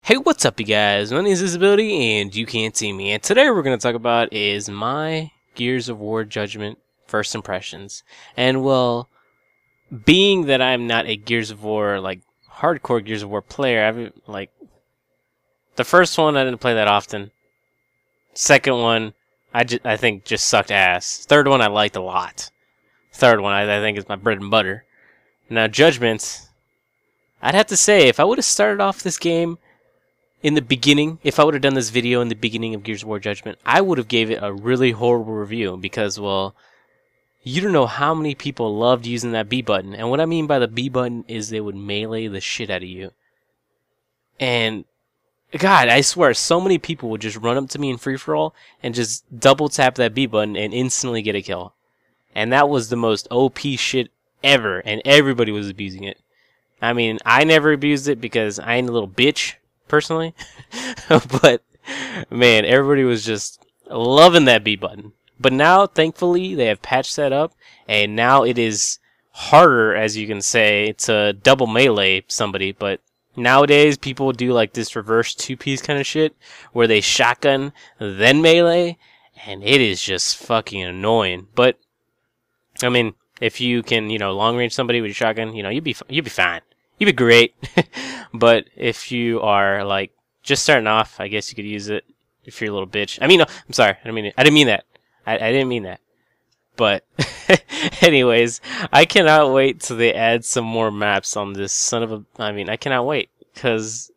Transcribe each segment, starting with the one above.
Hey, what's up, you guys? My name is Visibility, and you can't see me. And today we're going to talk about is my Gears of War Judgment first impressions. And well, being that I'm not a Gears of War hardcore Gears of War player, the first one I didn't play that often. Second one, I think just sucked ass. Third one I liked a lot. Third one I think is my bread and butter. Now Judgment, I'd have to say if I would have started off this game in the beginning, if I would have done this video in the beginning of Gears of War Judgment, I would have gave it a really horrible review because, well, you don't know how many people loved using that B button. And what I mean by the B button is they would melee the shit out of you. And, God, I swear, so many people would just run up to me in free-for-all and just double tap that B button and instantly get a kill. And that was the most OP shit ever, and everybody was abusing it. I mean, I never abused it because I ain't a little bitch, personally. But man, everybody was just loving that B button. But now, thankfully, they have patched that up, and now it is harder, as you can say, to double melee somebody. But nowadays, people do like this reverse two-piece kind of shit, where they shotgun, then melee, and it is just fucking annoying. But, I mean, if you can, long range somebody with your shotgun, you'd be fine. You'd be great. But if you are just starting off, I guess you could use it if you're a little bitch. I mean, no, I'm sorry. I didn't mean that. I didn't mean that. But anyways, I cannot wait till they add some more maps on this son of a. I cannot wait because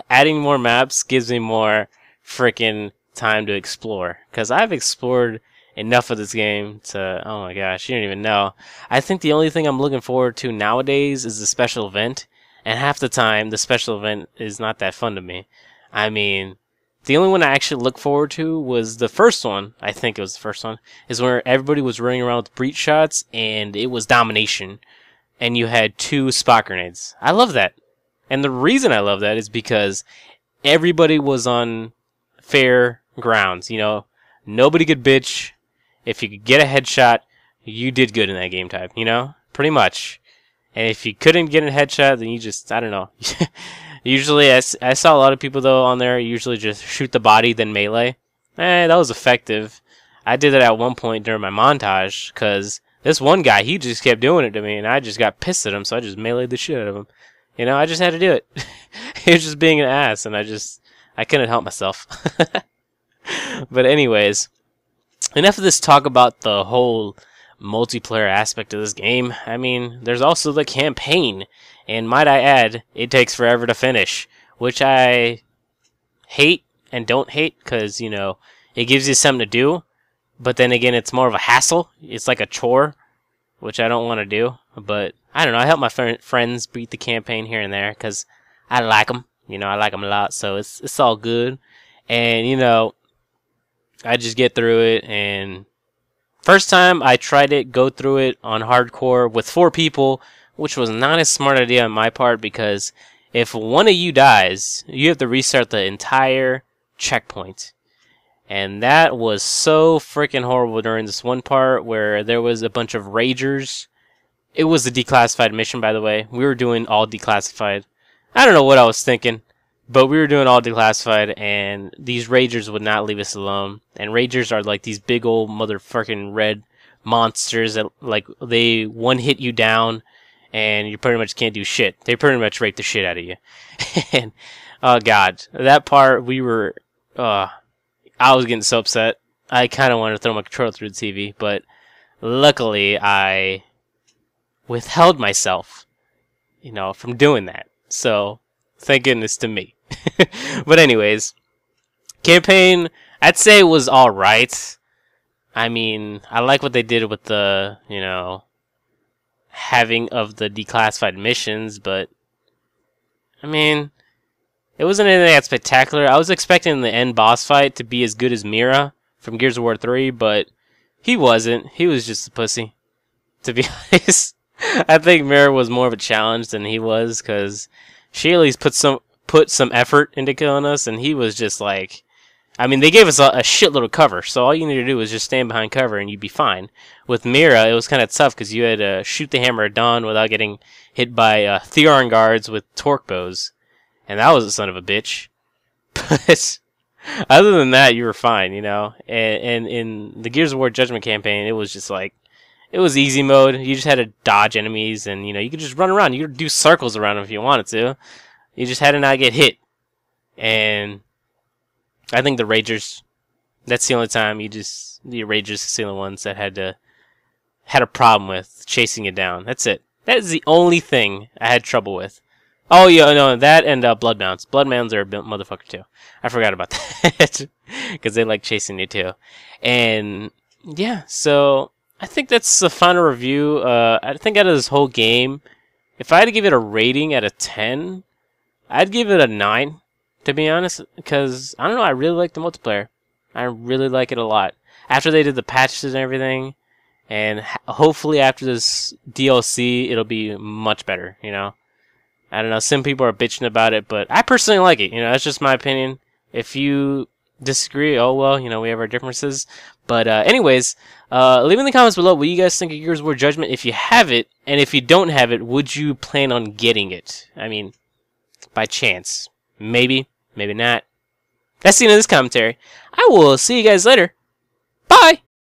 adding more maps gives me more freaking time to explore. Because I've explored enough of this game to, oh my gosh, you don't even know. I think the only thing I'm looking forward to nowadays is the special event, and half the time the special event is not that fun to me. I mean, the only one I actually look forward to was the first one, I think it was the first one, is where everybody was running around with breach shots, and it was domination, and you had 2 spot grenades. I love that. And the reason I love that is because everybody was on fair grounds, Nobody could bitch. If you could get a headshot, you did good in that game type, Pretty much. And if you couldn't get a headshot, then you just, I don't know. Usually, I saw a lot of people, though, on there usually just shoot the body, then melee. That was effective. I did that at one point during my montage, because this one guy, he just kept doing it to me, and I just got pissed at him, so I just meleeed the shit out of him. I just had to do it. He was just being an ass, and I couldn't help myself. But anyways, enough of this talk about the whole multiplayer aspect of this game. There's also the campaign, and might I add, it takes forever to finish, which I hate and don't hate, because, it gives you something to do, but then again, it's more of a hassle. It's like a chore, which I don't want to do, but I don't know, I help my friends beat the campaign here and there, because I like them, I like them a lot, so it's all good, and, I just get through it, and first time I tried it, go through it on hardcore with 4 people, which was not a smart idea on my part, because if one of you dies, you have to restart the entire checkpoint. And that was so freaking horrible during this one part where there was a bunch of ragers. It was a declassified mission, by the way. We were doing all declassified. I don't know what I was thinking. But we were doing all declassified, and these ragers would not leave us alone. And ragers are like these big old motherfucking red monsters that, they one-hit you down, and you pretty much can't do shit. They pretty much rape the shit out of you. And, oh god, that part, I was getting so upset. I kind of wanted to throw my controller through the TV, but luckily I withheld myself, from doing that. So, thank goodness to me. But anyways, campaign, I'd say was alright. I like what they did with the, having of the declassified missions, but, it wasn't anything that spectacular. I was expecting the end boss fight to be as good as Mira from Gears of War 3, but he wasn't. He was just a pussy, to be honest. I think Mira was more of a challenge than he was, because she at least put some effort into killing us, and he was just they gave us a shitload of cover, so all you need to do is just stand behind cover and you'd be fine. With Mira, it was kind of tough because you had to shoot the Hammer of Dawn without getting hit by Theron guards with torque bows, and that was a son of a bitch. But other than that, you were fine, you know. And in the Gears of War Judgment campaign, it was just like, it was easy mode. You just had to dodge enemies, and you know, you could just run around. You could do circles around them if you wanted to. You just had to not get hit. And I think the Ragers, that's the only time the Ragers are the only ones that had a problem with chasing it down. That's it. That is the only thing I had trouble with. Oh yeah, no, that and Bloodmounds. Bloodmounds are a motherfucker too. I forgot about that because they like chasing you too. And yeah, so I think that's the final review. I think out of this whole game, if I had to give it a rating out of 10, I'd give it a 9. To be honest, because I don't know, I really like the multiplayer. I really like it a lot. After they did the patches and everything, and hopefully after this DLC, it'll be much better. You know. I don't know, some people are bitching about it, but I personally like it. You know, that's just my opinion. If you disagree, oh well, you know, we have our differences. But anyways, leave in the comments below what you guys think of Gears of War Judgment if you have it, and if you don't have it, would you plan on getting it? I mean, by chance. Maybe, maybe not. That's the end of this commentary. I will see you guys later. Bye!